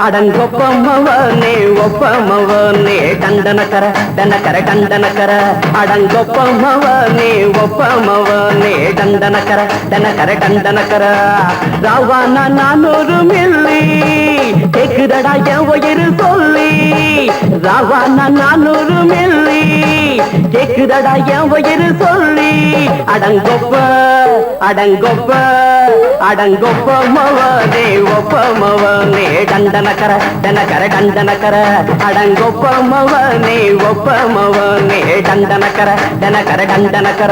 அடங்கொப்பமவனே ஒப்பமவனே டண்டனக்கர டனக்கர டண்டனக்கர அடங்கொப்பமவனே ஒப்பமவனே டண்டனக்கர டனக்கர டண்டனக்கர ராவானா 400 milli கேக்குதடா என் உயிர் சொல்லி ராவானா 400 milli கேக்குதடா என் உயிர் சொல்லி அடங்கொப்ப அடங்கொப்ப அடங்கொப்பமவனே ஒப்பமவனே டண்டனக்கர டனக்கர டண்டனக்கர அடங்கொப்பமவனே ஒப்பமவனே டண்டனக்கர டனக்கர டண்டனக்கர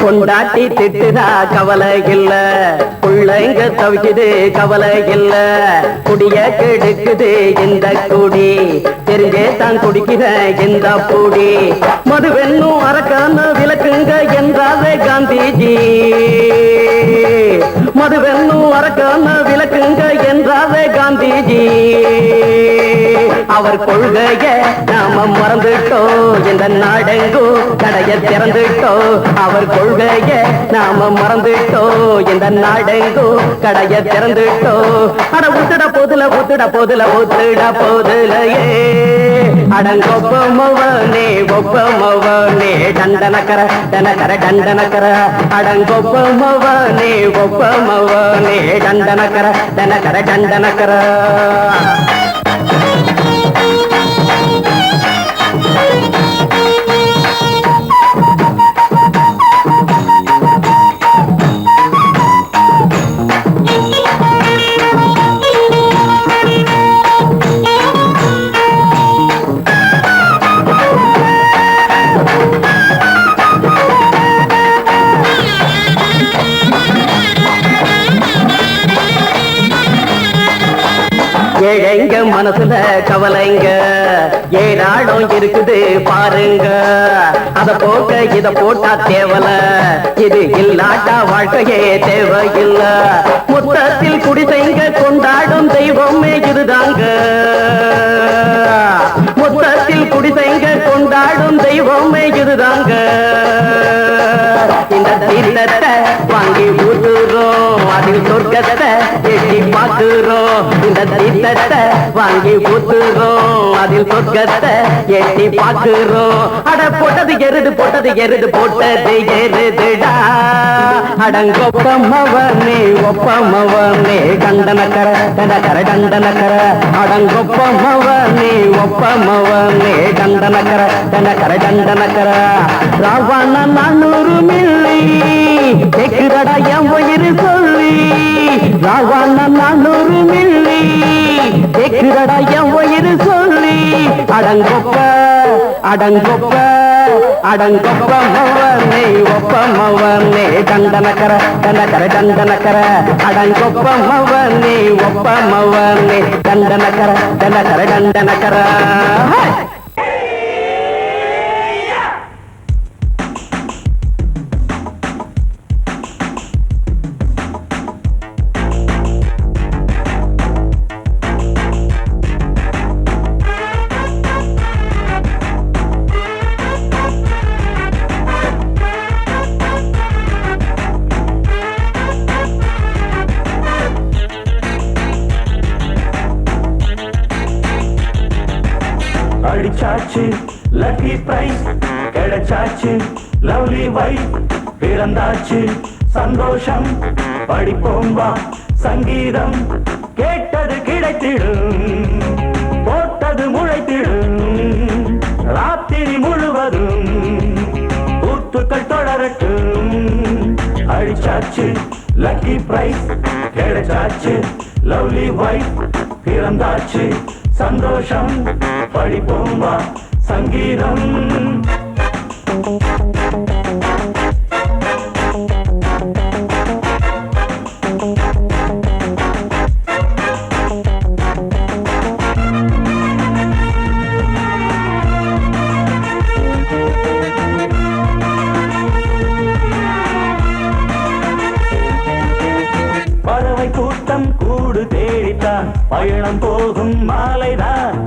கொண்டாட்டி திட்டுதா கவலை இல்ல புள்ளைங்க தவிக்குது கவலை இல்ல குடிய கெடுக்குது இந்த குடி தெரிஞ்சே தான் குடிக்கிற இந்த பூடி மதுவென்னும் அரக்கான விளக்குங்க என்றாரே காந்திஜி மதுவென்னும் அரக்கான விளக்குங்க என்றாரே காந்திஜி அவர் கொள்கைய நாம மறந்துட்டோம் இந்த நாடெங்கோ கடைய திறந்துட்டோம் அவர் கொள்கைய நாம மறந்துட்டோம் இந்த நாடெங்கோ கடைய திறந்துட்டோம் அட ஊத்துட போதுல ஊத்துட போதுல ஊத்துட போதுலையே அடங்கொப்பமவனே ஒப்பமவனே டண்டனக்கர டனக்கர டண்டனக்கர அடங்கொப்பமவனே ஒப்பமவனே டண்டனக்கர டனக்கர டண்டனக்கர ஏழைங்க மனசுல கவலைங்க ஏராளம் இருக்குது பாருங்க அத போக்க இத போட்டா தேவல இது இல்லாட்டா வாழ்க்கையே தேவையில்ல மொத்தத்தில் குடிசைங்க கொண்டாடும் தெய்வமே இதுதாங்க மொத்தத்தில் குடிசைங்க கொண்டாடும் தெய்வமே இதுதாங்க இந்த தீர்த்தத்தை வாங்கி ஊத்துறோம் அதில் சொர்க்கத்தை எட்டி பார்க்கிறோம் இந்த தீர்த்தத்தை வாங்கி ஊத்துறோம் அதில் சொர்க்கத்தை எட்டி பார்க்கிறோம் அட போட்டது எருது போட்டது எருதுடா அடங்கொப்பமவனே ஒப்பமவனே டண்டனக்கர டனக்கர டண்டனக்கர அடங்கொப்பமவனே ஒப்பமவனே டண்டனக்கர டனக்கர டண்டனக்கர ராவானா 400 மில்லி கேக்குதடா என் உயிர் சொல்லி ராவானா 400 மில்லி கேக்குதடா என் உயிர் சொல்லி அடங்கொப்ப அடங்கொப்ப அடங்கொப்பமவனே ஒப்பமவனே டண்டனக்கர டனக்கர டண்டனக்கர அடங்கொப்பமவனே ஒப்பமவனே டண்டனக்கர டனக்கர டண்டனக்கர அடிச்சாச்சு லக்கி பிரைஸ் கிடைச்சாச்சு லவ்லி வைஃப் பிறந்தாச்சு சந்தோஷம் படிப்போம் வா சங்கீதம் கேட்டது கிடைத்திடும் போட்டது முளைத்திடும் ராத்திரி முழுவதும் கூத்துக்கள் தொடரட்டும் அடிச்சாச்சு லக்கி பிரைஸ் கிடைச்சாச்சு லவ்லி வைஃப் பிறந்தாச்சு சந்தோஷம் படிப்போம் வா சங்கீதம் பறவை கூட்டம் கூடு தேடித்தான் பயணம் போகும் மாலைதான்.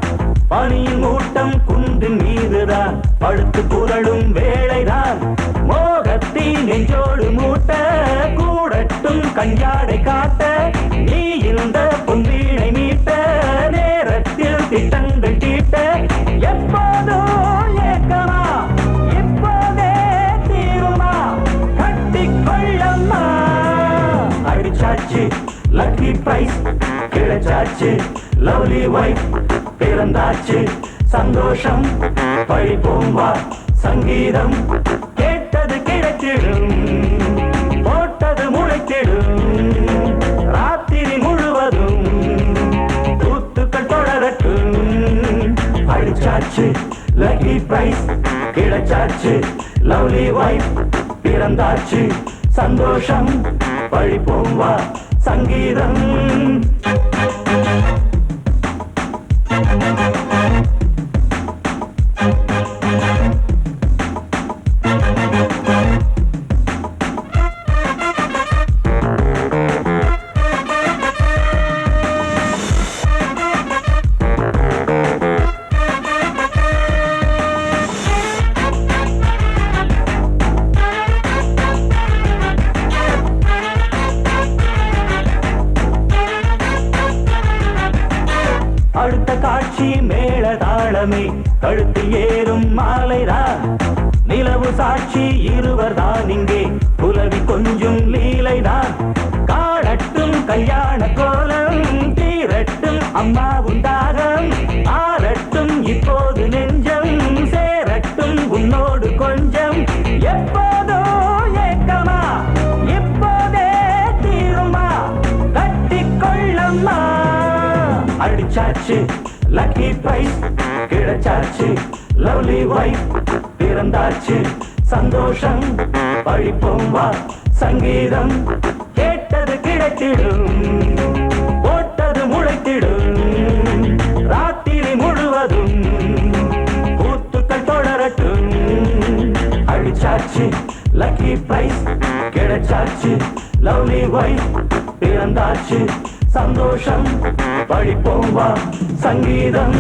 பனியின் மூட்டம் குன்றின் மீதுதான் படுத்து புரளும் வேளைதான். மோகத்தி நெஞ்சோடு மூட்ட கூடட்டும் கஞ்சாடை காட்ட நீ இந்த பொன்வீணை மீட்ட நேரத்தில் திட்டங்கள் தீட்ட. எப்போதோ ஏக்கமா இப்போதே தீருமா கட்டிக்கொள்ளம்மா. அடிச்சாச்சு லக்கி பிரைஸ் கிடைச்சாச்சு லவ்லி வைஃப் பிறந்தாச்சு சந்தோஷம் பழிப்போம் வா சங்கீதம். கேட்டது கிடைத்திடும் போட்டது முளைத்திடும் ராத்திரி முழுவதும் தூத்துக்கள் தொடரட்டும். அடிச்சாச்சு லக்கி பிரைஸ் கிடைச்சாச்சு லவ்லி வைஃப் பிறந்தாச்சு சந்தோஷம் பழிப்போம் வா சங்கீதம். அடுத்த காட்சி மேளதாளமே கழுத்தில் ஏறும் மாலைதான். நிலவு சாட்சி இருவர்தான் இங்கே புலவி கொஞ்சும் லீலைதான். காணட்டும் கல்யாண கோலம் தீரட்டும் அம்மா உண்டாகம் ஆரட்டும் இப்போது நெஞ்சம் சேரட்டும் உன்னோடு கொஞ்சம். எப்போதோ ஏக்கமா இப்போதே தீருமா கட்டிக்கொள்ளம்மா. அடிச்சாச்சு லக்கி பிரைஸ் கிடைச்சாச்சு லவ்லி வைஃப் பிறந்தாச்சு சந்தோஷம் பழிப்போம் வா சங்கீதம். கேட்டது கிடைத்திடும் போட்டது முளைத்திடும் ராத்திரி முழுவதும் பூத்துக்கள் தொடரட்டும். அடிச்சாச்சு லக்கி பிரைஸ் கிடைச்சாச்சு லவ்லி வைஃப் பிறந்தாச்சு சந்தோஷம் பழிப்போம் வா சங்கீதம்.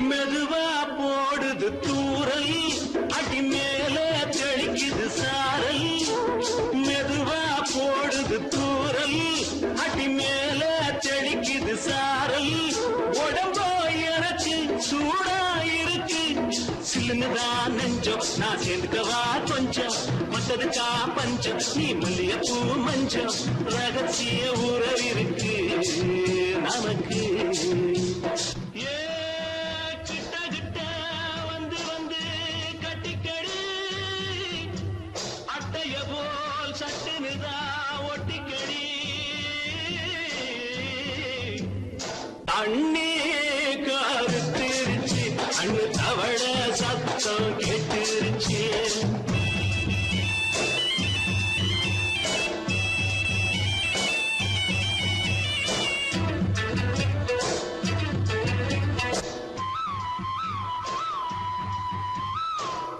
மெதுவா போடுது தூரல் அடி மேல தெளிக்குது சாரல். மெதுவா போடுது தூரல் அடி மேல தெளிக்குது சாரல். உடம்போ எனக்கு சூடா இருக்கு சில்லுன்னுதான் நெஞ்சம் நான் சேர்ந்துக்கவா கொஞ்சம் மத்ததுக்கா பஞ்சம் நீ மல்லிகைப்பூ மஞ்சம் ரகசிய உறவிருக்கு நமக்கு. சட்டுனுதா ஒட்டிக்கடி அண்ணே கருத்திருச்சு அண்ணு தவள சத்தம் கேட்டுருச்சு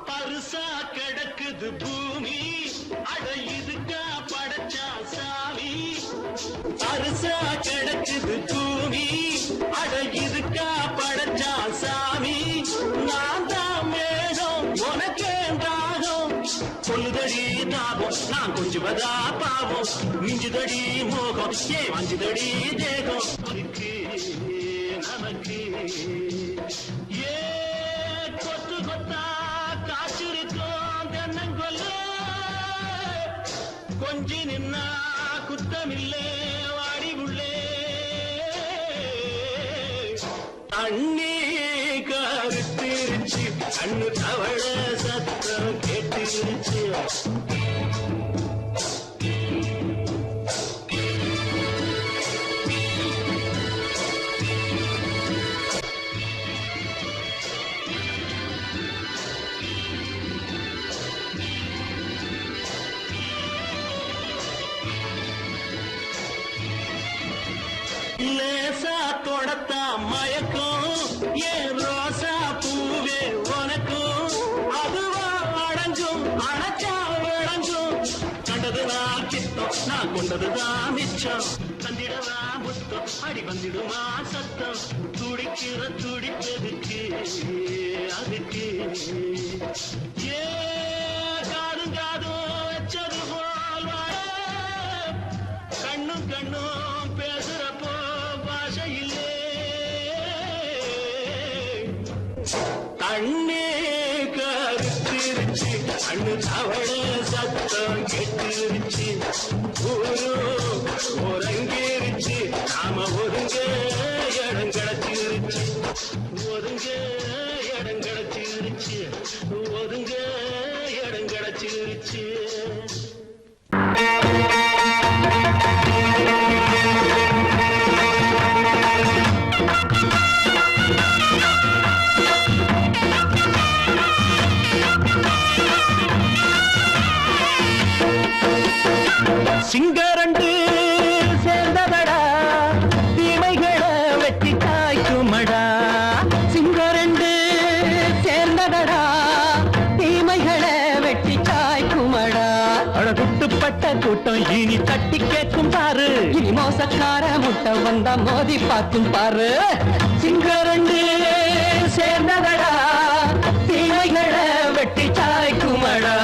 பருசா கிடக்குது பூமி அட இதுக்கா படைச்சா சாமி பருசா கிடக்குது பூமி அட இதுக்கா படைச்சா சாமி நான் தான் மேகம் உனக்கேண்டாகும் சொல்லுதடி தாபம் நான் கொஞ்சுவதா பாவம் மிஞ்சுதடி மோகம் வஞ்சுதடி தேகம் நமக்கு ஏ கொத்து கொத்தா காற்றிருக்கோம் தென்னங்கொல்ல கொஞ்சி நின்னா குத்தமில்லே வாடி உள்ளே அண்ணே கருத்திருச்சு கண்ணு தவள சத்தம் கேட்டுருச்சு லேசா தொடத்தா மயக்கும் ஏன் ரோசா பூவே உனக்கும் அதுவா அடைஞ்சும் அடைச்சா விளைஞ்சும் கண்டதுதான் கித்தம் நான் கொண்டதுதான் மிச்சம் தந்திடவா முத்தம் அடி வந்திடுமா சத்தம் துடிக்கிற துடிப்பதுக்கு அதுக்கு ஏ காதும் காதும் வச்சது போல் வாழ கண்ணும் கண்ணும் பேசுறப்போ பாஷை இல்லே கண்ணே கருத்திருச்சு கண்ணு தவள சத்தம் கெட்டுருச்சு ஊரு ஒருங்கிருச்சு நாம ஒருங்க இடம் கிடைச்சிருச்சு ஒருங்க இடம் கிடைச்சிருச்சு ஒருங்க இடம் கிடைச்சிருச்சு சிங்கரண்டு சேர்ந்ததடா தீமைகளை வெட்டி காய்க்குமடா சிங்கரண்டு சேர்ந்ததடா தீமைகளை வெட்டி காய்க்குமடா அழகுட்டுப்பட்ட கூட்டம் இனி தட்டி கேட்கும் பாரு இனி மோசக்கார முட்டை வந்தா மோதி பார்க்கும் பாரு சிங்கரண்டு சேர்ந்ததடா தீமைகளை வெட்டி காய்க்குமடா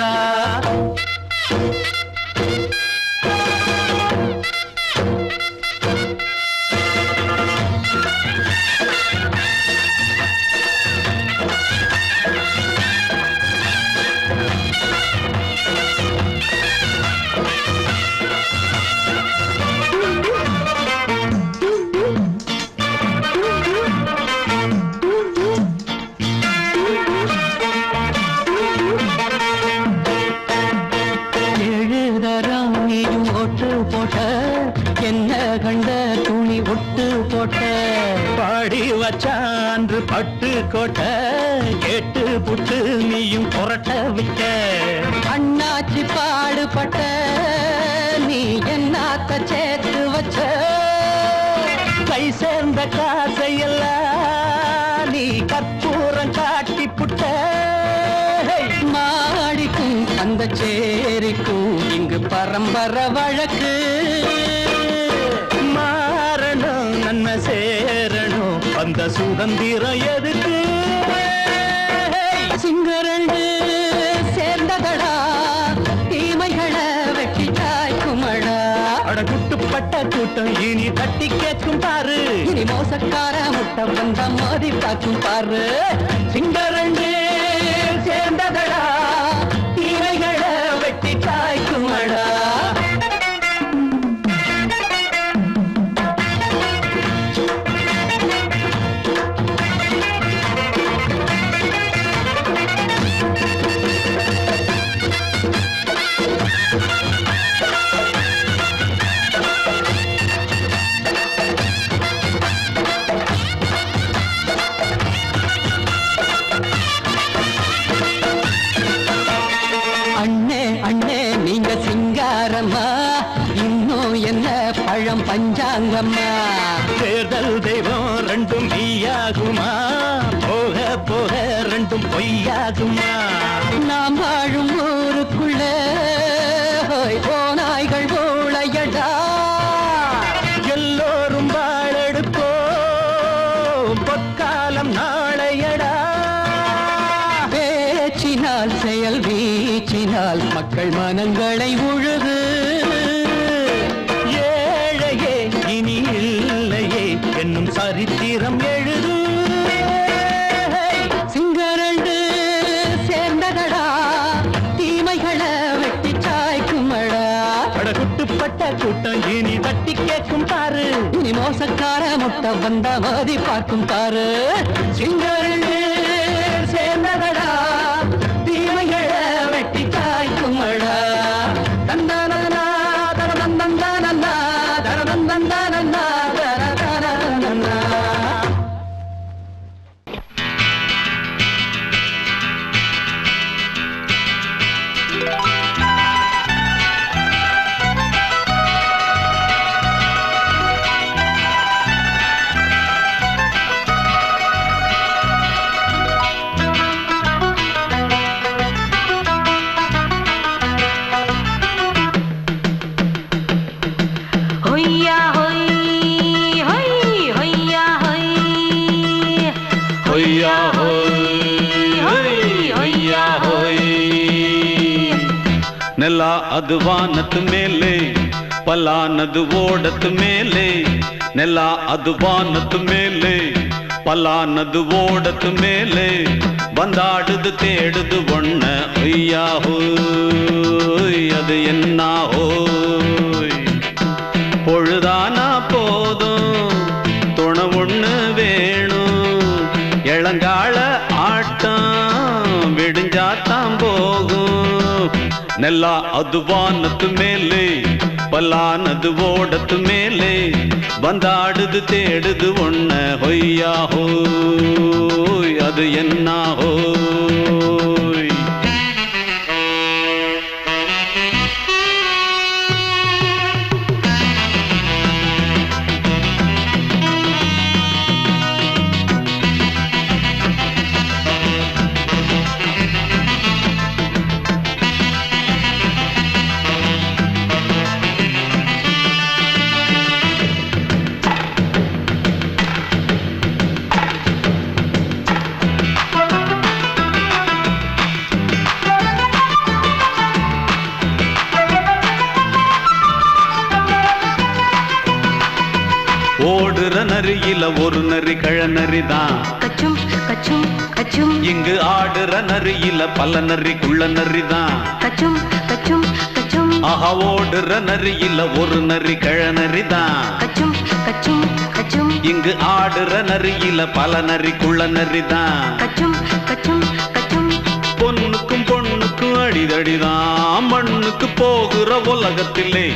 என்ன கண்ட துணி ஒட்டு போட்ட பாடி வச்சான்று பட்டு கோட்ட கேட்டு புட்டு நீயும் புரட்ட விட்ட அண்ணாச்சி பாடுபட்ட நீ என்னாத்த சேர்த்து வச்ச கை சேர்ந்த காசையெல்லாம் நீ கற்பூரம் காட்டி புட்ட மாடிக்கும் அந்த சேரிக்கும் இங்கு பரம்பரை வழக்கு மாறணும் நன்மை சேரணும் அந்த சுதந்திரம் எதுக்கு சிங்கரண்டு சேர்ந்ததடா தீமைகளை வெட்டி காய்க்குமடா அடகுட்டுப்பட்ட கூட்டம் இனி தட்டி கேட்கும் பாரு இனி மோசக்கார முட்டை வந்த மோதி பார்க்கும் பாரு சிங்கரண்டு சேர்ந்ததடா தீமைகளை வெட்டி காய்க்குமடா என்ன பழம் பஞ்சாங்கம்மா. தேர்தல் தெய்வம் ரெண்டும் மெய்யாகுமா, போக போக ரெண்டும் பொய்யாகுமா. நாம் வாழும் ஊருக்குள்ள ஓநாய்கள் ஊழையடா. எல்லோரும் வாழெடுப்போம், பொற்காலம் நாளையடா. பேச்சினால் செயல் வீச்சினால் மக்கள் மனங்களை உழுது. ஏழையே இனி இல்லையே என்னும் சரித்திரம் எழுது. சிங்கரண்டு சேர்ந்ததடா, தீமைகளை வெட்டி சாய்க்குமடா. படகுட்டுப்பட்ட கூட்டம் இனி தட்டி கேட்கும் பாரு. இனி மோசக்கார முட்டை வந்த மோதி பார்க்கும் பாரு. சிங்கரண்டு சேர்ந்ததடா, தீமைகளை வெட்டி சாய்க்குமடா. தந்தானா தரதந்தந்தானா தரதந்தந்தானா தரதந்தந்தானா. Hoya hoy, hoy, hoya hoy, hoya hoy, hoya hoy. ನೆಲ ಅದು ವಾನದ ಮೇಲೆ, ಪಲಾನದು ಓಡದ ಮೇಲೆ. ನೆಲ ಅದು ವಾನದ ಮೇಲೆ, ಪಲಾನದು ಓಡದ ಮೇಲೆ. ಬಂದಾಡುದು தேடுது ஒண்ண ஒய்யா ஹோய், அது என்ன ஹோய். பொழுதானா போதும் துணை ஒண்ணு வேணும். இளங்கால ஆட்டம் விடிஞ்சாத்தான் போகும். நெல்லா அது வானத்து மேலே, பலானது ஓடத்து மேலே. வந்தாடுது தேடுது ஒண்ண ஹொய்யா ஹோய், அது என்ன ஹோய். ஓடுற நரியில ஒரு நரி கழநரிதான். kachum kachum kachum, இங்கு ஆடுற நரியில பல நரி குள்ள நரிதான். kachum kachum kachum, ஆஹா ஓடுற நரியில ஒரு நரி கழநரிதான். kachum kachum kachum, இங்கு ஆடுற நரியில பல நரி குள்ள நரிதான். kachum kachum kachum. பொண்ணுக்கும் பொண்ணுக்கும் அடிதடிதான், மண்ணுக்கு போகிற உலகத்திலே.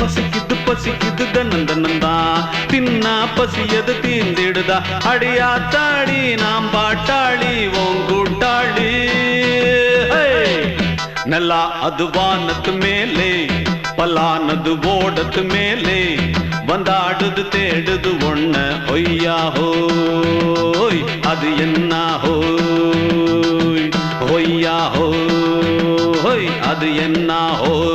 பசிக்குது பசிக்குது தன்னந்தனந்தான், தின்னா பசியது தீந்திடுதா. அடியாத்தாடி நாம் பாட்டாளி ஓங்கூட்டாளி. நல்லா அது வானத்து மேலே, பலானது ஓடத்து மேலே. வந்தாடுது தேடுது ஒண்ண ஒய்யா ஹோய், அது என்ன ஹோய். ஒய்யா ஹோய், அது என்ன ஹோய்.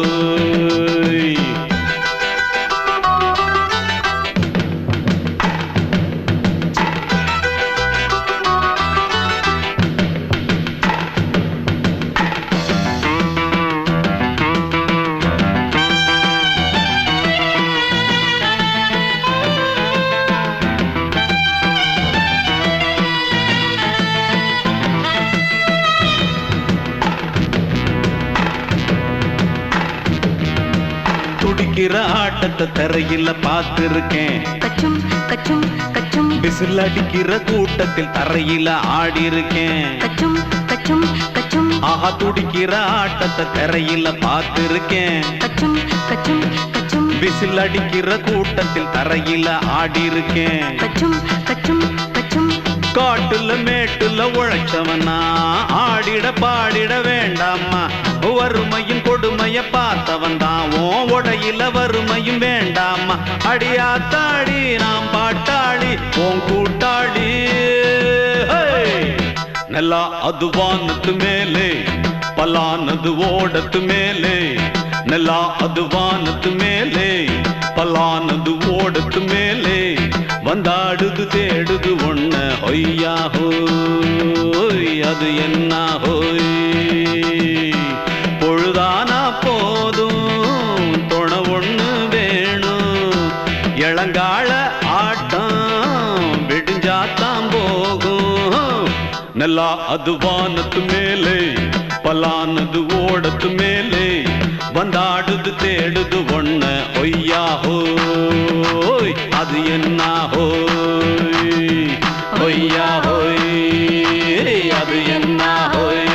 துடிக்கிற ஆட்டத்தை தரையில பார்த்திருக்கேன். kachum kachum kachum, விசில் அடிக்கிற கூட்டத்தில் தரையில ஆடி இருக்கேன். kachum kachum kachum, ஆஹா துடிக்கிற ஆட்டத்தை தரையில பார்த்திருக்கேன். kachum kachum kachum, விசில் அடிக்கிற கூட்டத்தில் தரையில ஆடி இருக்கேன். kachum kachum kachum. காட்டுல மேட்டுல உழைச்சவனா ஆடிட பாடிட வேண்டாமா. வறுமையும் கொடுமைய பார்த்தவன் தான், உடையில வறுமையும் வேண்டாம். அடியாத்தாடி நாம் பாட்டாளி உன் கூட்டாளி நல்லா அது வானத்து மேலே பலானது ஓடத்து மேலே நல்லா அது வானத்து மேலே பலானது ஓடத்து மேலே வந்தாடுது தேடுது ஒண்ண ஒய்யா ஹோய் அது என்ன ஹோய் பொழுதானா போதும் துணை ஒண்ணு வேணும் இளங்கால ஆட்டம் விடிஞ்சாத்தான் போகும் நல்லா அது வானத்து மேலே பலானது ஓடத்து மேலே வந்தாடுது தேடுது ஒண்ண ஒய்யா ஹோய் அது என்ன ஹோய் ஒய்யா ஹோய் அது என்ன ஹோய்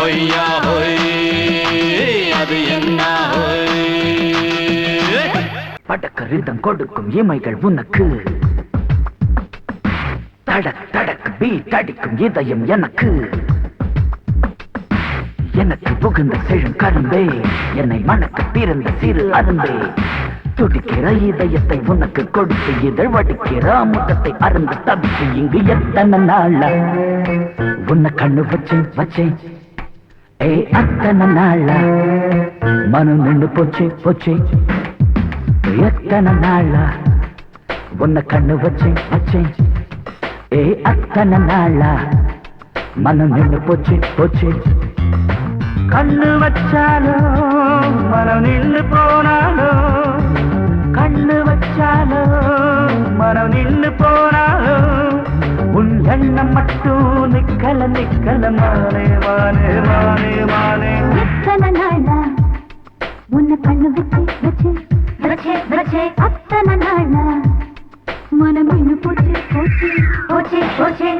ஒய்யா ஹோய் அது என்ன ஹோய் படக்கரிதம் கொடுக்கும் இமைகள் உனக்கு தடக் தடக் பீட் அடிக்கும் இதயம் எனக்கு எனக்கு புகுந்த செழும் கரும்பே என்னை மணக்க பிறந்த சிறு அரும்பே துடிக்கிற இதயத்தை உனக்கு கொடுத்து இதழ் வடிக்கிற முகத்தை அருந்து தவித்து இங்கு எத்தனை நாளா உன்னை கண்ணு வச்சேன் வச்சேன் ஏ அத்தனை நாளா மனம் நின்று போச்சு போச்சு எத்தனை நாளா உன்னை கண்ணு வச்சேன் வச்சேன் ஏ அத்தனை நாளா மனம் நின்று போச்சு போச்சு கண்ணு வச்சாலும் மனம் நின்று போனாலும் கண்ணு வச்சாலும் மனம் நின்று போனாலும் உன் எண்ணம் மட்டும் நிக்கல நிக்கல மானே மானே மானே மானே எத்தனை நாளா உன்னை கண்ணு வச்சு வச்சு வச்சே வச்சே அத்தனை நாளா மனம் நின்று போச்சு போச்சு போச்சு போச்சு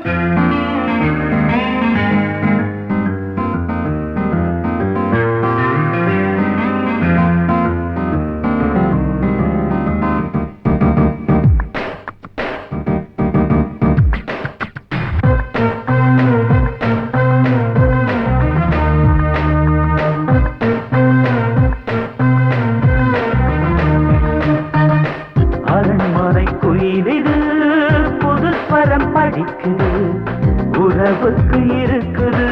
உறவுக்கு இருக்குது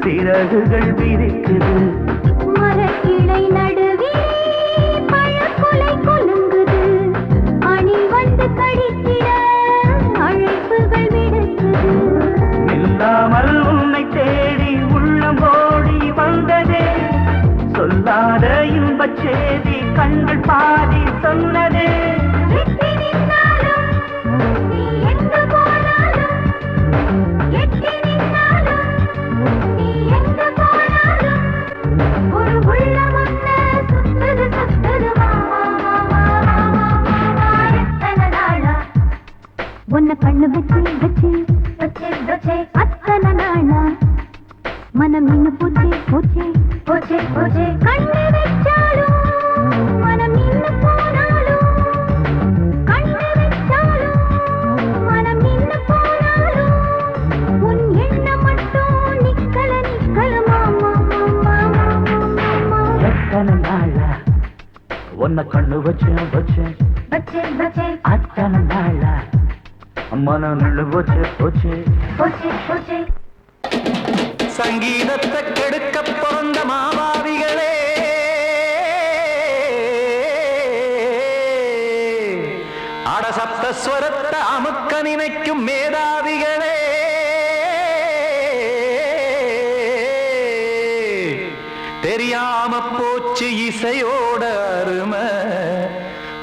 சிறகுகள் விரிக்குது மரக்கிளை நடுவே பழக்குலை கொலுங்குது அணி வந்து கடித்திட அழைப்புகள் விடுக்குது இல்லாமல் உன்னை தேடி உள்ளம் ஓடி வந்ததே சொல்லாத இன்பச் செய்தி கண்கள் பாதி சொன்னதே உன்னை கண்ணு வச்சு வச்சு வச்சு வச்சு அத்தனை நாளா மனம் நின்னு போச்சு போச்சு போச்சு போச்சு கண்ணு வச்சாலும் மனம் நின்னு போனாலும் கண்ணு வச்சாலும் மனம் நின்னு போனாலும் உன் எண்ணம் மட்டும் நிக்கல நிக்கல மாமா மாமா மாமா எத்தனை நாளா உன்னை கண்ணு வச்சு வச்சு வச்சு வச்சு அத்தனை நாளா மனம் நின்று போச்சு போச்சு போச்சு போச்சு சங்கீதத்தை கெடுக்க பிறந்த மாபாவிகளே அடசப்த ஸ்வரத்தை அமுக்க நினைக்கும் மேதாவிகளே தெரியாம போச்சு இசையோட அருமை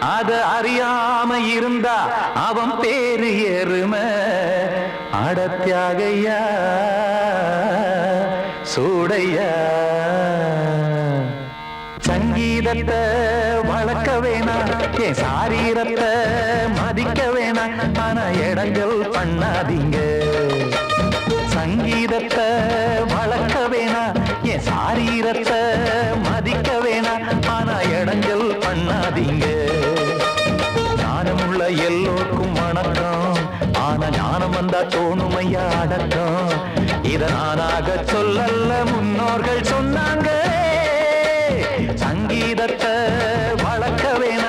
அத அறியாம இருந்தா அவன் பேரு எருமை அடத்தியாகையா சூடையா சங்கீதத்தை வளர்க்க வேணாம் என் சாரீரத்தை மதிக்க வேணாம் ஆனா இடங்கள் பண்ணாதீங்க சங்கீதத்தை வளர்க்க வேணாம் என் சாரீரத்தை மதிக்க வேணாம் ஆனா இடங்கள் பண்ணாதீங்க ஞானமுள்ள எல்லோருக்கும் வணக்கம் ஆனா ஞானம் வந்தா தோணுமையா அடக்கம் இத நானாக சொல்லல்ல முன்னோர்கள் சொன்னாங்க சங்கீதத்தை வளர்க்க வேணாம்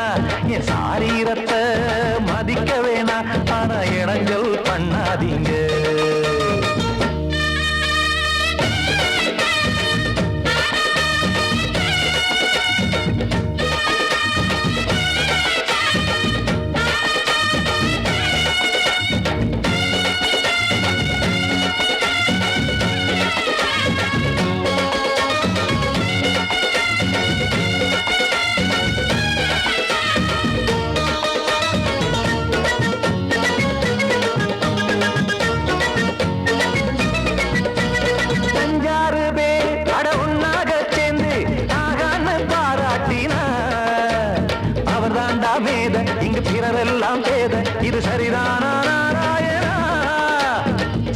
உணவெல்லாம் சேத இது சரிதானா நாராயணா?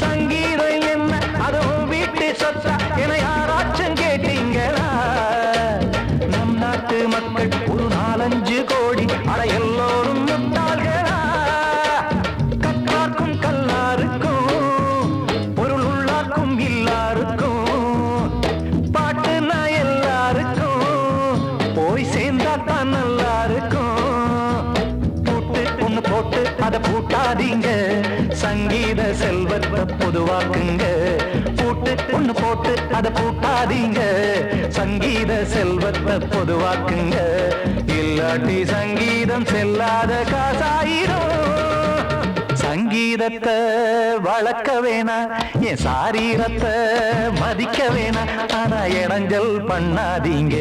சங்கீதம் என்ன அதுவும் வீட்டு சொத்தா என யாராச்சும் கேட்டீங்களா? நம் நாட்டு மக்கள் ஒரு 4-5 கோடி அட எல்லோரும் முட்டாள்களா? கற்றார்க்கும் கல்லாருக்கும் பொருள் உள்ளார்க்கும் எல்லாருக்கும் பாட்டுனா எல்லாருக்கும் போய் சேர்ந்தா தான் நல்லா இருக்கும். பூட்டு ஒண்ணு போட்டு அதை பூட்டாதீங்க, சங்கீத செல்வத்தை பொதுவாக்குங்க. பூட்டு ஒண்ணு போட்டு அதை பூட்டாதீங்க, சங்கீத செல்வத்தை பொதுவாக்குங்க. இல்லாட்டி சங்கீதம் செல்லாத காசாயிரும். சங்கீதத்தை வளர்க்க வேணா, என் சாரீரத்தை மதிக்க வேணா, ஆனா இடைஞ்சல் பண்ணாதீங்க.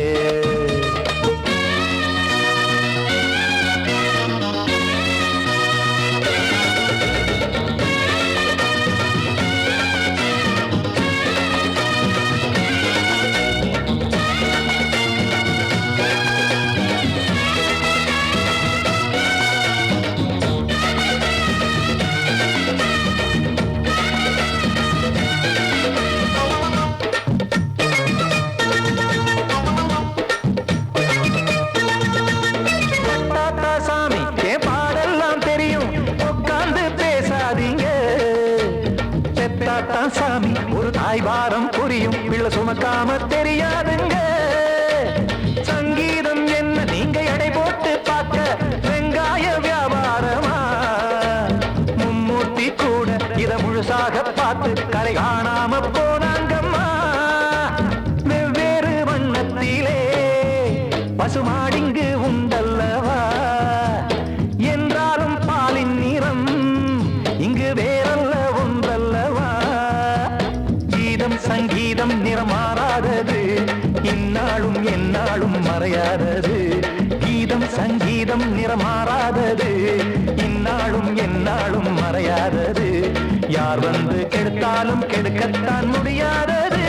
சாமி ஒரு தாய் வாரம் புரியும், பிள்ளை சுமக்காம தெரியாதுங்க. சங்கீதம் என்ன நீங்க எடை போட்டு பார்க்க வெங்காய வியாபாரமா? மும்மூர்த்தி கூட இத முழுசாக பார்த்து கரை காணாம போனாங்கம்மா. வெவ்வேறு வண்ணத்திலே பசுமாடிங்கு உண்டல்லவா? என்றாலும் பாலின் நிறம் இங்கு வேறல்ல ஒன்றல்லவா? சங்கீதம் நிறமாறாதது, இந்நாளும் எந்நாளும் மறையாதது. கீதம் சங்கீதம் நிறமாறாதது, இந்நாளும் எந்நாளும் மறையாதது. யார் வந்து கெடுத்தாலும் கெடுக்கத்தான் முடியாதது.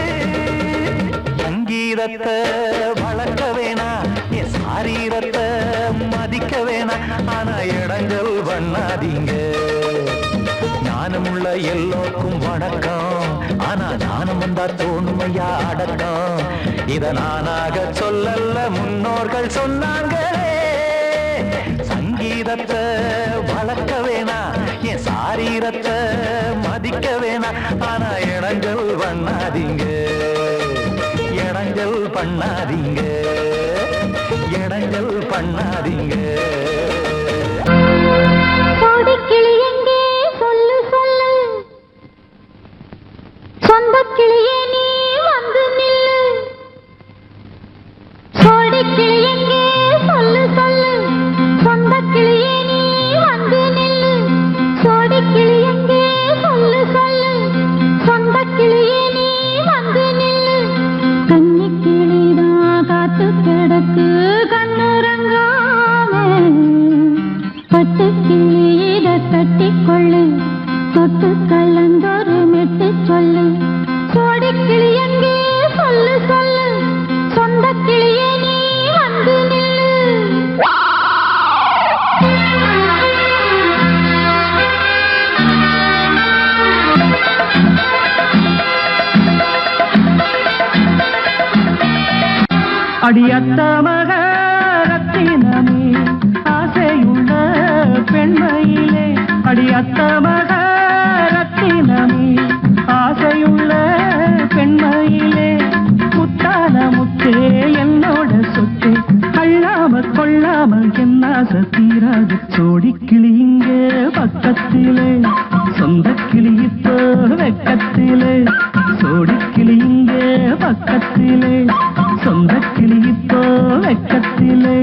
சங்கீதத்தை வளர்க்க வேணா, என் சாரீரத்தை மதிக்க வேணா, ஆனா இடைஞ்சல் பண்ணாதீங்க. ஞானமுள்ள எல்லோருக்கும் வணக்கம், ஆனா ஞானம் வந்தா தோணுமையா அடக்கம். இத நானாக சொல்லல்ல முன்னோர்கள் சொன்னாங்களே. சங்கீதத்தை வளர்க்க வேணா, என் சாரீரத்தை மதிக்க வேணா, ஆனா இடைஞ்சல் பண்ணாதீங்க. இடைஞ்சல் பண்ணாதீங்க, இடைஞ்சல் பண்ணாதீங்க. கோடிக்கிளி எங்கே சொல்லு சொல்லு, சொந்த கிளியே நீ வந்து நில்லு. கோடிக்கிளி எங்கே சொல்லு சொல்லு, சொந்த கிளியே நீ வந்து நில்லு. கோடிக்கிளி எங்கே சொல்லு சொல்லு, சொந்த கிளியே நீ வந்து நில்லு. கன்னி கிளிதான் காத்து கிடக்கு கண்ணுறங்காம, பட்டு கிளியிட கட்டிக்கொள்ளு, தொட்டு கலந்தொரு மெட்டு சொல்லு. கோடி கிளி எங்கே சொல்லு சொல்லு, சொந்த கிளியே நீ வந்து நில்லு. அடியத்த மகரத்தினமே ஆசையுள்ள பெண்மையிலே, அடியத்த மகரத்தினமே ஆசையுள்ள பெண்மையிலே, முத்தான முத்தே என்னோட சொத்தே, அள்ளாம கொள்ளாம என்ன தீராது. சோடிக்கிளி இங்க பக்கத்திலே, சொந்த கிளி இப்போ வெக்கத்திலே. சோடிக்கிளி இங்க பக்கத்திலே, சொந்த கிளி இப்போ வெக்கத்திலே.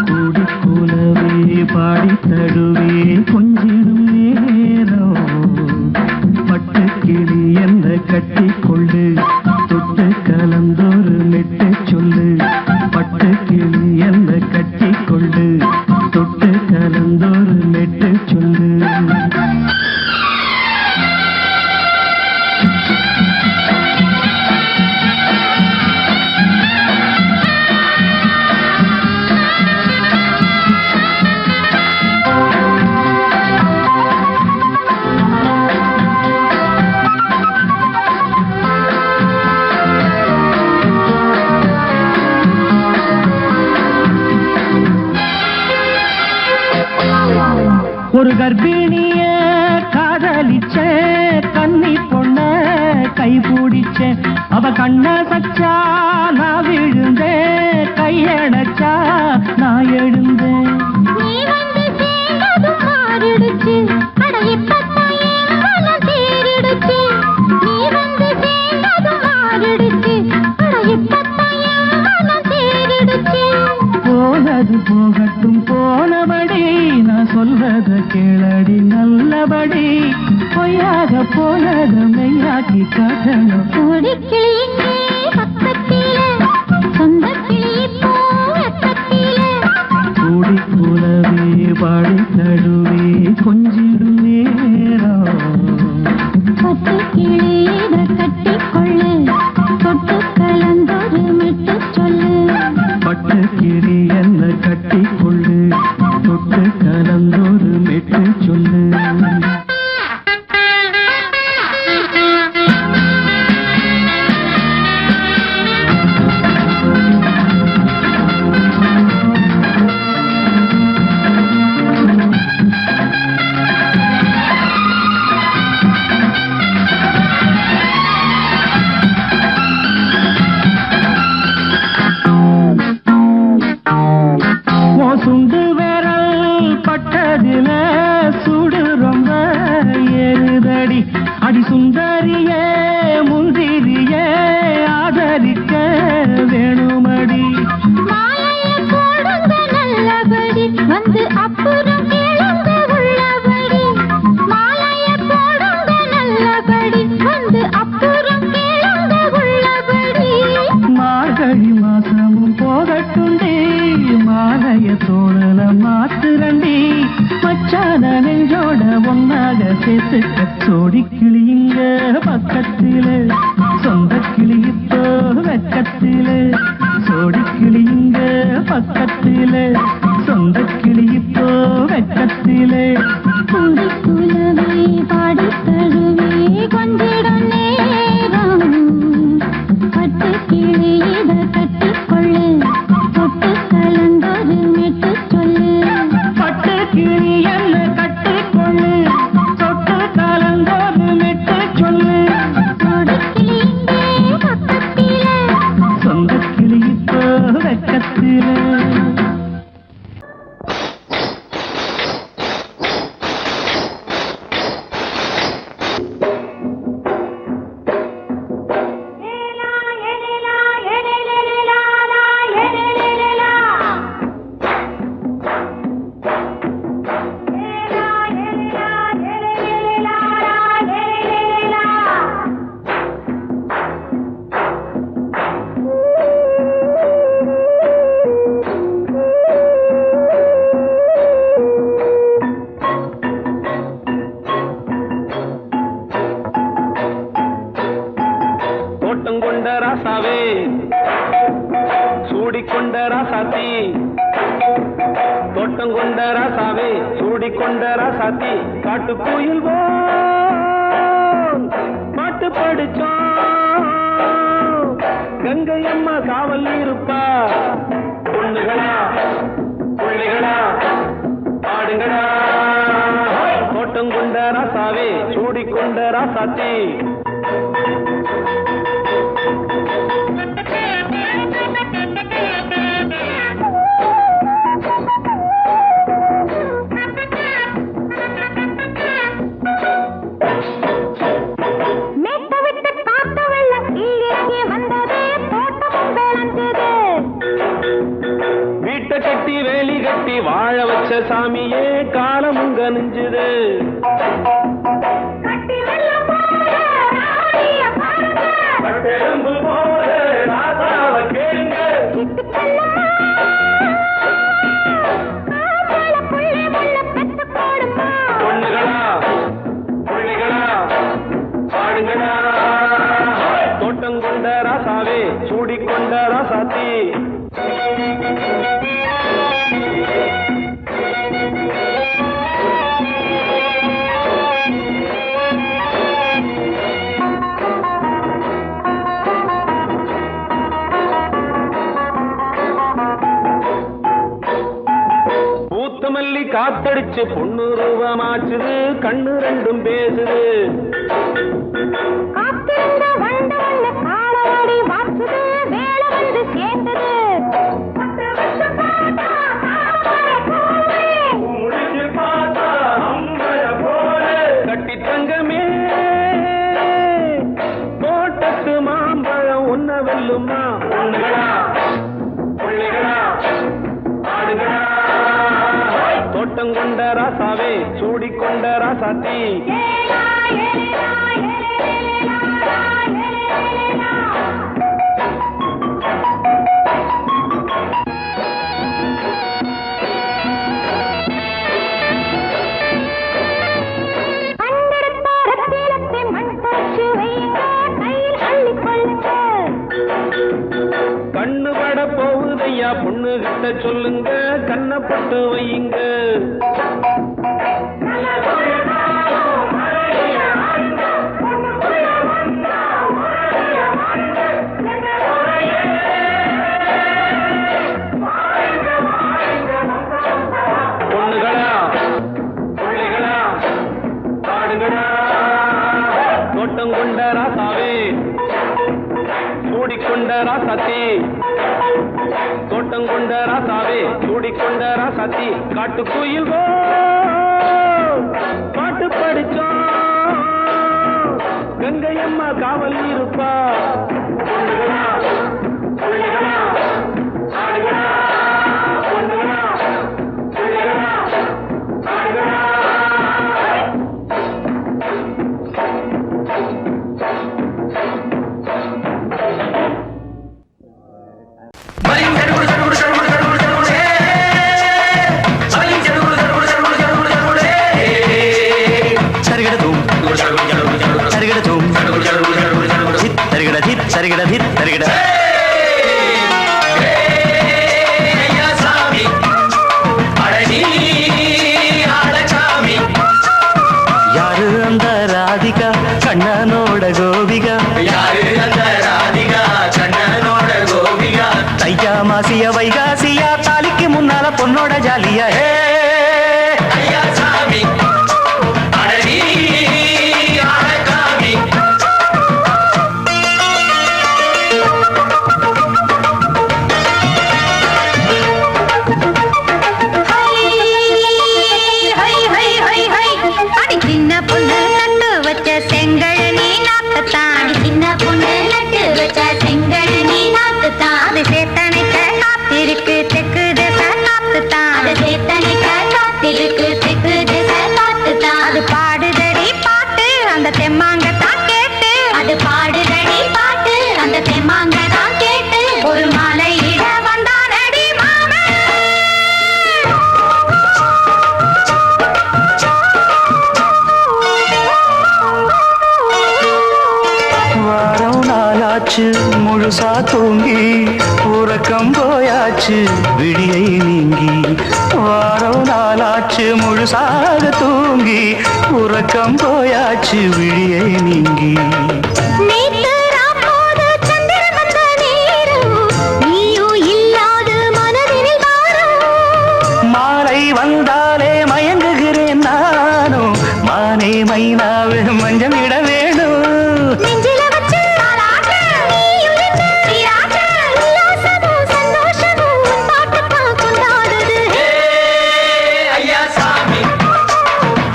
கூடி கூலவே பாடி தடுவே கொஞ்சிடும் நேரம், பட்டு கிளி என்ன கட்டி கொள்ளு, தொட்டு கலந்தொரு மெட்டு சொல்லு. பட்டு கிளி என்ன கட்டி கொள்ளு, தொட்டு கலந்தொரு மெட்டு சொல்லு. ஒரு கர்ப்பிணிய காதலிச்ச கன்னி பொண்ண கை பிடிச்ச அவ கண்ண சச்சா நான் விழுந்தேன் கையடைச்சா நான் எழுந்தேன் நீ வந்து சேர்ந்ததும் மாறிடுச்சு அட இப்பத்தான் என் மனம் தேறிடுச்சு நீ வந்து சேர்ந்ததும் மாறிடுச்சு அட இப்பத்தான் என் மனம் தேறிடுச்சு போனது போகட்டும் போனபடி நான் சொல்றத கேளடி நல்லபடி பொய்யாக போனது மெய்யாக்கி காட்டணும் கோடிக்கிளி இங்கே பக்கத்திலே சொந்த கிளி இப்போ வெக்கத்திலே கூடி கூடவே பாடி தழுவே கொஞ்சிடும் நேரம் பட்டு கிளியிட கட்டிக்கொள்ளு தொட்டு கலந்தொரு மெட்டு சொல்லு பட்டு கிளி என்ன கட்டி கொள்ளு தொட்டு கலந்தொரு மெட்டு சொல்லு சுண்டு விரல் பட்டதில சுடு ரொம்ப ஏறுதடி அடி சுந்தரியே முந்திரியே ஆதரிக்க வேணுமடி மாலைய போடுங்க நல்லபடி வந்து அப்புறம் கேளுங்க உள்ளபடி மாலைய போடுங்க நல்லபடி வந்து அப்புறம் கேளுங்க உள்ளபடி மார்கழி மாசமும் போகட்டுண்டி மாலைய தோழல மாத்துரண்டி மச்சான நெஞ்சோட ஒன்னாக சேர்த்துக்க சோடி கிளிங்க பக்கத்தில சொந்த கிளி இப்போ வெக்கத்தில சோடி கிளிங்க பக்கத்தில சொந்த கிளி இப்போ வெக்கத்தில கூடி குலவே பாடி தழுவே கொஞ்சிடும் நேரம் பட்டு கிளியிட கட்டிக்கொள்ளு தொட்டு கலந்தொரு மெட்டு சொல்லு பட்டு கிளி என்ன கட்டிக்கொள்ளு தொட்டு கலந்தொரு மெட்டு சொல்லு கோடிக்கிளி இங்கே பக்கத்திலே சொந்த கிளி இப்போ வெக்கத்தில தோட்டம் கொண்ட ராசாவே சூடிக்கொண்ட ராசாத்தி தோட்டம் கொண்ட ராசாவே சூடிக்கொண்ட ராசாத்தி காட்டு கோயில் பாட்டு படிச்சோம் கங்கை அம்மா காவல் இருப்பா பொண்ணுகளா பிள்ளைகளா ஆடுங்களா தோட்டம் கொண்ட ராசாவே சூடிக்கொண்ட ராசாத்தி மேட்ட விட்டு காத்த வெள்ளம் இங்கே வந்தது தோட்டமும் விளைஞ்சது வீட்டை கட்டி வேலி கட்டி வாழ வச்ச சாமியே காலமும் கனிஞ்சுது கட்டி வெள்ளம் போல ராணிய பாருங்க கட்டெலும்பு போல ராசாவை கேளுங்க கிட்டு செல்லம்மா காவல புள்ளி முள்ள பெத்து போடுமா பொண்ணுகளா பிள்ளைகளா ஆடுங்களா தோட்டம் கொண்ட ராசாவே சூடிக்கொண்ட ராசாத்தி முத்துமல்லி காத்தடிச்சு பொண்ணு ரூபமாச்சுது கண்ணு ரெண்டும் பேசுது காத்திருந்த வண்டு ஒண்ணு காலவாடி வாச்சுது வேலை வந்து சேர்ந்தது கட்டி தங்கமே தோட்டத்து மாம்பழம் உன்ன வெல்லுமா தோட்டம் கொண்ட ராசாவே சூடிக்கொண்ட ராசாத்தி கண்ணு பட போகுதையா பொண்ணு கிட்ட சொல்லுங்க கண்ணப்பட்டு வையுங்க பொண்ணுகளா பிள்ளைகளா பாடுங்களா தோட்டம் கொண்ட ராசாவே சூடிக்கொண்ட ராசாத்தி தோட்டம் கொண்ட ராசாவே சூடிக்கொண்ட ராசாத்தி காட்டுக்குயில் பாட்டு படிச்சோம் கங்கையம்மா காவல் இருப்பா பொண்ணுகளா பிள்ளைகளா ஆடுகளா பொண்ணுகளா பிள்ளைகளா ஆடுகளா யாரு அந்த ராதிகா கண்ணனோட கோபிகா யாரு அந்த ராதிகா கண்ணனோட கோபிகா தையா மாசிய வைகாசியா தாலிக்கு முன்னால பொண்ணோட ஜாலியா ஐயா சாமி அடடி ஆடகாமி சின்ன பொண்ணு நட்டு வச்ச செங்கழனி நாக்குத்தான் சின்ன பொண்ணு நட்டு வச்ச செங்கழனி நாக்குத்தான் அது சேத்தனைக்க காத்திருக்கு தெற்கு திசை காத்துத்தான் அது சேத்தனைக்க காத்திருக்கு தெற்கு திசை காத்துத்தான் அது பாடுதடி பாட்டு அந்த தெம்மாங்கத்தான் கேட்டு அது பாடுதடி பாட்டு அந்த தெம்மாங்கத்தான் கேட்டு ஒரு மாலை இட வந்தானடி மாமன் வாரம் நாளாச்சு முழுசா தூங்கி உறக்கம் போயாச்சு விடியை நீங்கி வாரம் நாளாச்சு முழுசாக தூங்கி உறக்கம் போயாச்சு விடியை நீங்கி நேத்து ராப்போது சந்திரன் வந்த நேரம் நீயும் இல்லாத மனதினில் வாரம் மாலை வந்தாலே மயங்குகிறேன் நானும் மானே மைனாவே மஞ்சம் இட வேணும் நெஞ்சில வச்சு தாலாட்ட நீயும் நின்று நீராட்ட உல்லாசமும் சந்தோஷமும் உன் பாட்டுப்பா கொண்டாடுது ஐயா சாமி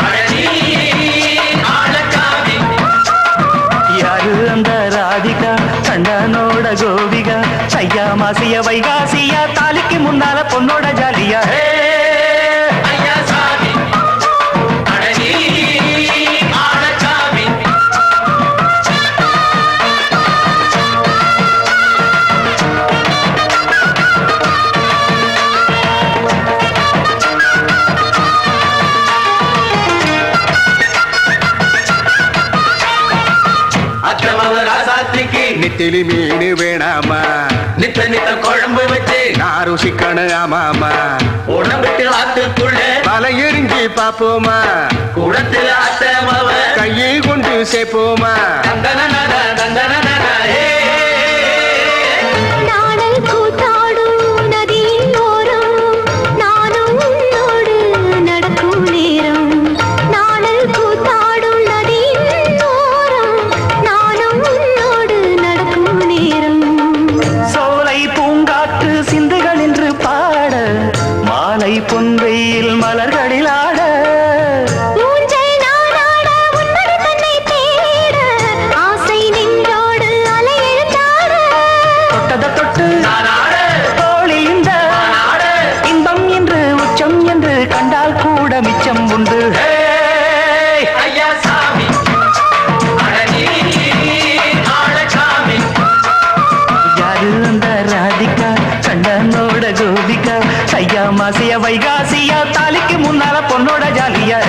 அழகி ஆளக்காமி யாரு அந்த ராதிகா கண்ணனோட கோபிகா ஐயா மாசிய வைகாசியா தாலிக்கு முன்னால பொண்ணோட ஜாலியா ஐயா சாமி அழகி ஆளக்காமி நெத்திலி மீன் வேணாமா நித்த நித்த குழம்பு வச்சு நான் ருசிக்கணும் ஆமாமா உடம்புக்கு ஆத்துக்குள்ள பல எரிஞ்சி பாப்போமா குடத்துல ஆத்தமவ கையை கொண்டு சேர்ப்போமா தந்தன தந்தன நாடல் கூத்தாடும் நதியின் ஓரம் நானும் உன்னோடு கையில் மலர்களில் ஆட ஊஞ்சல் நானாட உன்மடி தன்னை தேட ஆசை நின்றோடு அலை எழுந்தாட தொட்டத தொட்டு தோழி இந்த இன்பம் என்று உச்சம் என்று கண்டால் கூட மிச்சம் உண்டு யாரு அந்த ராதிகா கண்டனோட கோபிகா ஐயா மாசியா வைகாசியா தாலிக்கு முன்னால பொண்ணோட ஜாலியா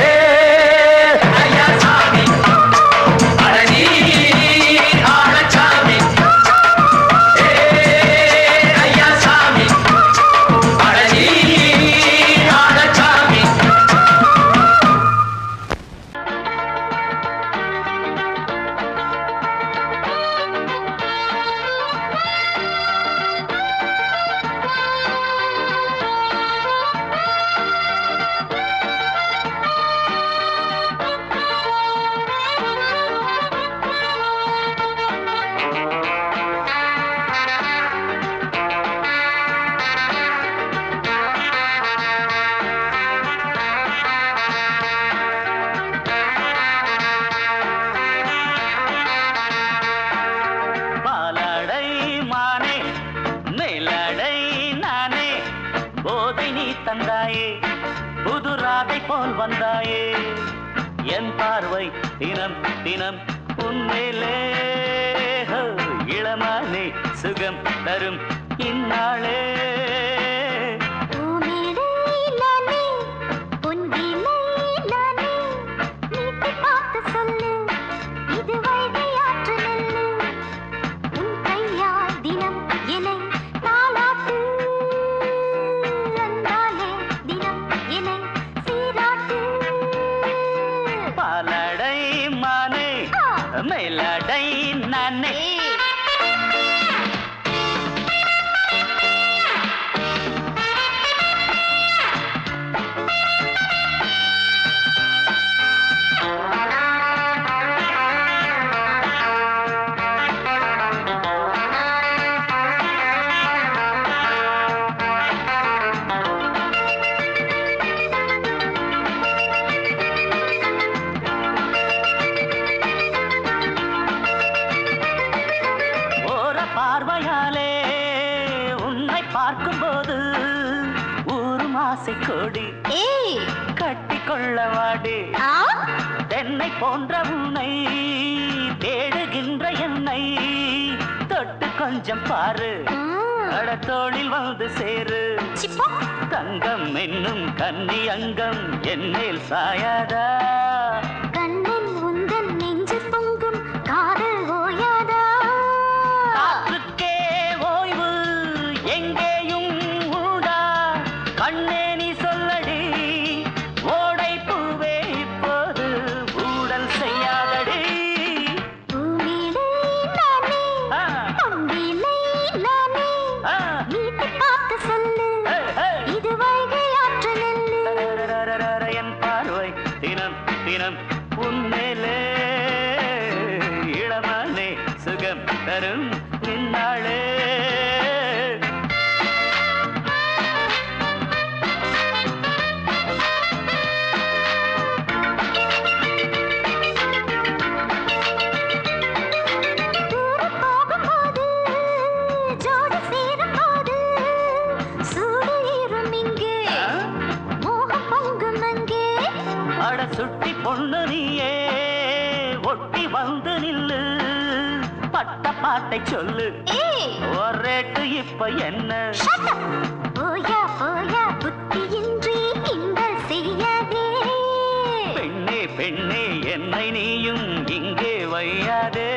தந்தாயே புதுராதை போல் வந்தாயே என் பார்வை தினம் தினம் உன்மேலே இளமானே சுகம் தரும் இந்நாளே மேலடை நானே பார்வையாலே உன்னை பார்க்கும்போது ஊரும் ஆசை கொடி கட்டிக்கொள்ள வாடி தென்னை போன்ற உன்னை தேடுகின்ற என்னை தொட்டு கொஞ்சம் பாரு கடத்தோளில் வந்து சேரு தங்கம் என்னும் கன்னி அங்கம் என்னேல் சாயாதா கண்ணன் உந்தன் நெஞ்சு பொங்கும் காதல் ஓயாதா கண்ணே நீ சொல்லடி ஓடை பூவே இப்போது ஊடல் செய்யாதடி என் பார்வை தினம் தினம் உன்மேலே இளமானே சுகம் தரும் நின்னாளே சுட்டி பொண்ணு நீயே ஒட்டி வந்து நில்லு பட்ட பாட்டை சொல்லு ஒரேட்டு இப்ப என்ன போயா போயா புத்தியின்றி கிண்டல் செய்யாதே பெண்ணே பெண்ணே என்னை நீயும் இங்கே வையாதே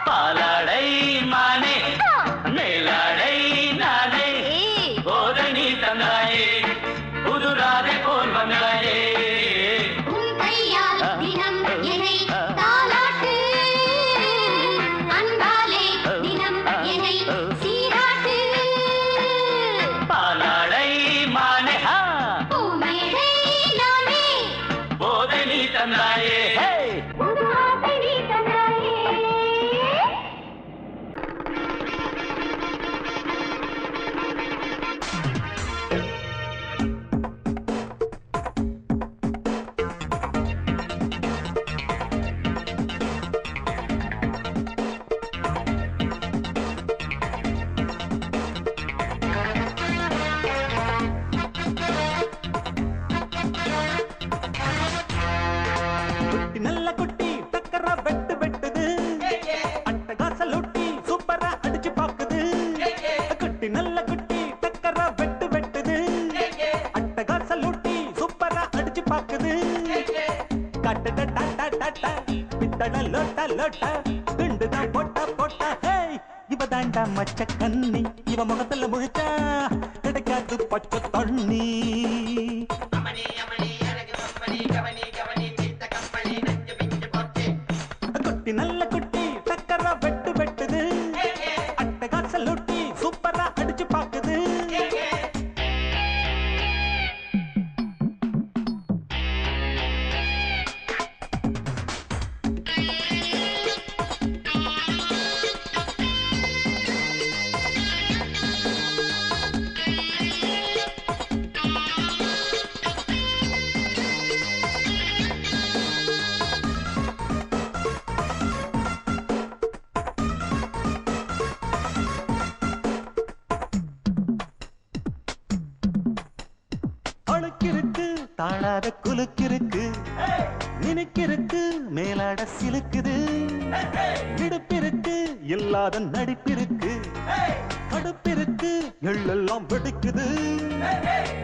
பாலாடை மானே மேலாடை நானே போதை நீ தந்தாயே புதுராதை போல் வந்தாயே தினம் என்னை தாலாட்டு நீ தந்தாயே புது ஆசை நீ தந்தாயே குட்டி நல்ல குட்டி டக்கரா வெட்டு வெட்டுது அட்டகாச லூட்டி சூப்பரா அடிச்சு பாக்குது குட்டி நல்ல குட்டி டக்கரா வெட்டு வெட்டுது அட்டகாச லூட்டி சூப்பரா அடிச்சு பாக்குது கட்டட டாடா டாடா பித்தட லோட்டா லோட்டா குண்டுதான் போட்டா போட்டா ஹேய் இவ தாண்டா மச்ச கண்ணி இவ முகத்துல முழிச்சா கிடைக்காது பச்சை தண்ணி குட்டி நல்ல குட்டி டக்கரா வெட்டு வெட்டுது அட்டகாச லூட்டி சூப்பரா அடிச்சு பாக்குது அழுக்கிருக்கு தாழாத குலுக்கிருக்கு நினைக்கிருக்கு மேலாட சிலுக்குது இடுப்பிருக்கு இல்லாத நடிப்பிருக்கு கடுப்பிருக்கு எள்ளெல்லாம் வெடிக்குது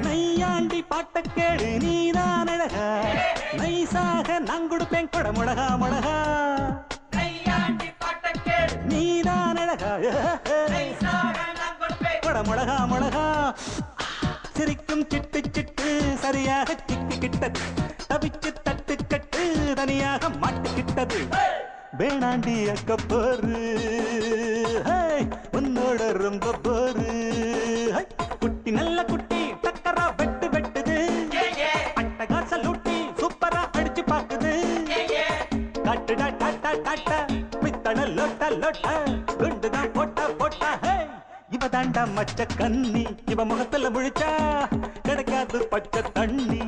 நையாண்டி பாட்ட கேடு நீதான் அழகா நைசாக நான் கொடுப்பேன் கொட முழகா முழகா நீதான் அழகா கொட முழகா முழகா சிரிக்கும் சிட்டு சிட்டு சரியாக சிக்கிக்கிட்டது தவிச்சு தட்டு கட்டு தனியாக மாட்டுக்கிட்டது வேணாண்டி அக்க போரு உன்னோட ரொம்ப போரு குட்டி நல்ல குட்டி டக்கரா வெட்டு வெட்டுது அட்டகாச லூட்டி சூப்பரா அடிச்சு பாக்குது கட்டுடா டாட்டா டாட்டா பித்தட லோட்டா லோட்டா குண்டுதான் போட்டா போட்டா இவ தாண்டா மச்ச கண்ணி இவ முகத்துல முழிச்சா கிடைக்காது பச்சை தண்ணி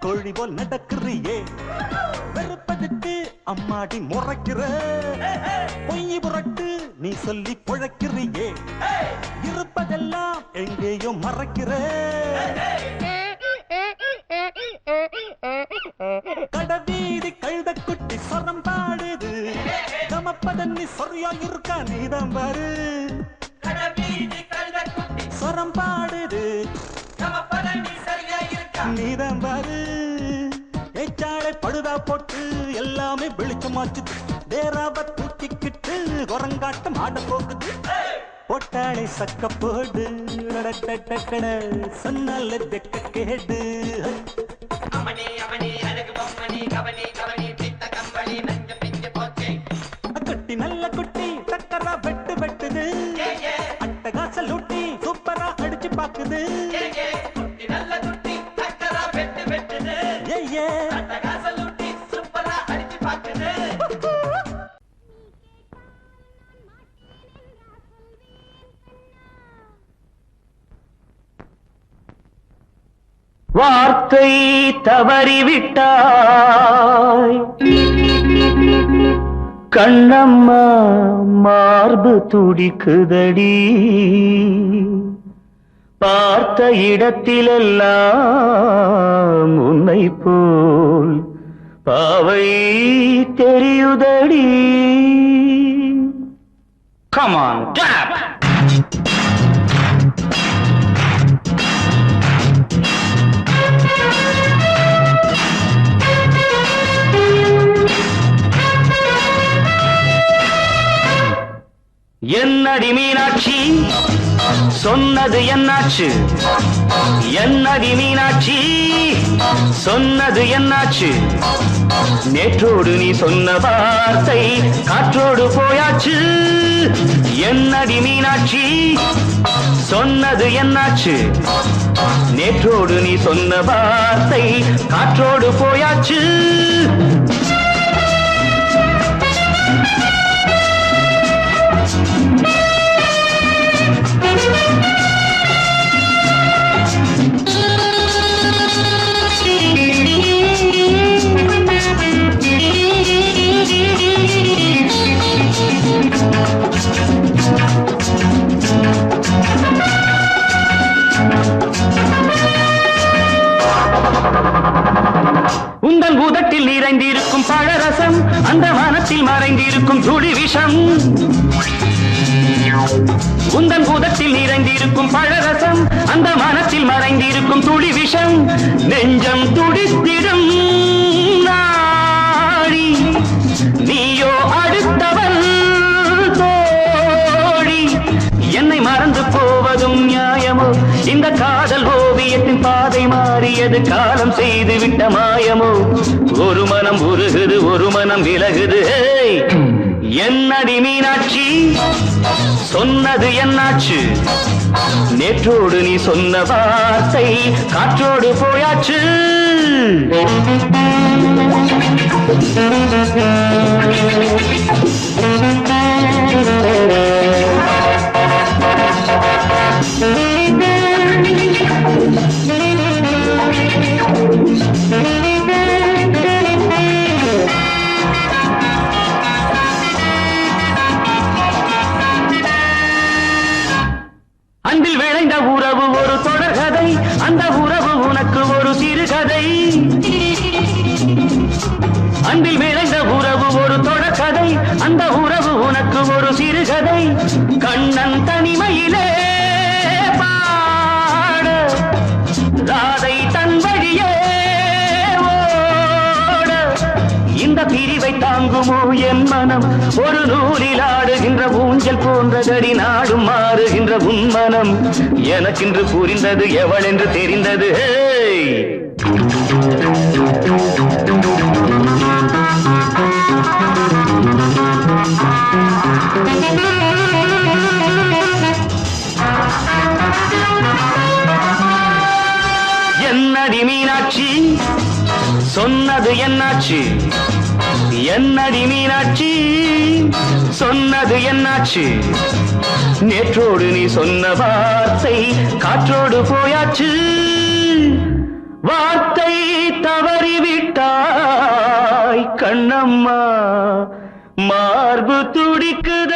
கோழி போல் நடக்கிறியே வெறுப்பதுக்கு அம்மாடி முறைக்கிற பொய் புரட்டு நீ சொல்லி புழைக்கிறியே இருப்பதெல்லாம் எங்கேயோ மறைக்கிற கடவீதி கழுத குட்டி சொரம் பாடுது கமப்பதன்னி சொரியா இருக்கா நீதான் பாரு சொரம் பாடுது நீதான் பாரு ஏச்சாளை பழுதா போட்டு எல்லாமே வெளிச்சமாச்சு தேராவ தூக்கிக்கிட்டு குரங்காட்டம் ஆட போகுது போட்டாளை சக்க போடு சொன்னால தெக்க கேடு குட்டி நல்ல குட்டி டக்கரா வெட்டு வெட்டுது அட்டகாச லூட்டி சூப்பரா அடிச்சு பாக்குது வார்த்தை தவறிவிட்டாய் கண்ணம்மா மார்பு துடிக்குதடி பார்த்த இடத்திலெல்லாம் உன்னை போல் பாவை தெரியுதடி. Come on, clap. என்னடி மீனாட்சி சொன்னது என்னாச்சு? என்னடி மீனாட்சி சொன்னது என்னாச்சு? நேற்றோடு நீ சொன்ன வார்த்தை காற்றோடு போயாச்சு. என்னடி மீனாட்சி சொன்னது என்னாச்சு? நேற்றோடு நீ சொன்ன வார்த்தை காற்றோடு போயாச்சு. உந்தன் பூதத்தில் நிறைந்திருக்கும் பழரசம், அந்த வானத்தில் மறைந்திருக்கும் துளி விஷம். உந்தன் பூதத்தில் நிறைந்திருக்கும் பழரசம், அந்த வானத்தில் மறைந்திருக்கும் துளி விஷம். நெஞ்சம் துடித்திடும் நாடி, நீயோ அடுத்தவன் தோழி. என்னை மறந்து போவதும் நியாயமோ? இந்த காதல் ஓவியத்தின் பாதை மாறியது, காலம் செய்து விட்ட மாயமோ? ஒரு மனம் உருகுது, ஒரு மனம் விலகுது. என்னடி மீனாட்சி சொன்னது என்னாச்சு? நேற்றோடு நீ சொன்ன வார்த்தை காற்றோடு போயாச்சு. அன்பில் விளைந்த உறவு ஒரு தொடர்கதை, அந்த உறவு உனக்கு ஒரு சிறுகதை. அன்பில் விளைந்த உறவு ஒரு தொடர்கதை, அந்த உறவு உனக்கு ஒரு சிறுகதை. கண்ணன் தனிமையிலே பாட, ராதை தன் வழியே ஓட. இந்த பிரிவை தாங்குமோ என் மனம்? ஒரு நூலில் ஆடுகின்ற ஊஞ்சல் போன்றதடி நாடும் மாறுகின்ற உன்மனம். எனக்கென்று புரிந்தது எவள் என்று தெரிந்தது. என்னடி மீனாட்சி சொன்னது என்னாச்சு? என்னடி மீனாட்சி சொன்னது என்னாச்சு? நேற்றோடு நீ சொன்ன வார்த்தை காற்றோடு போயாச்சு. வார்த்தை தவறிவிட்டாய் கண்ணம்மா, மார்பு துடிக்குத.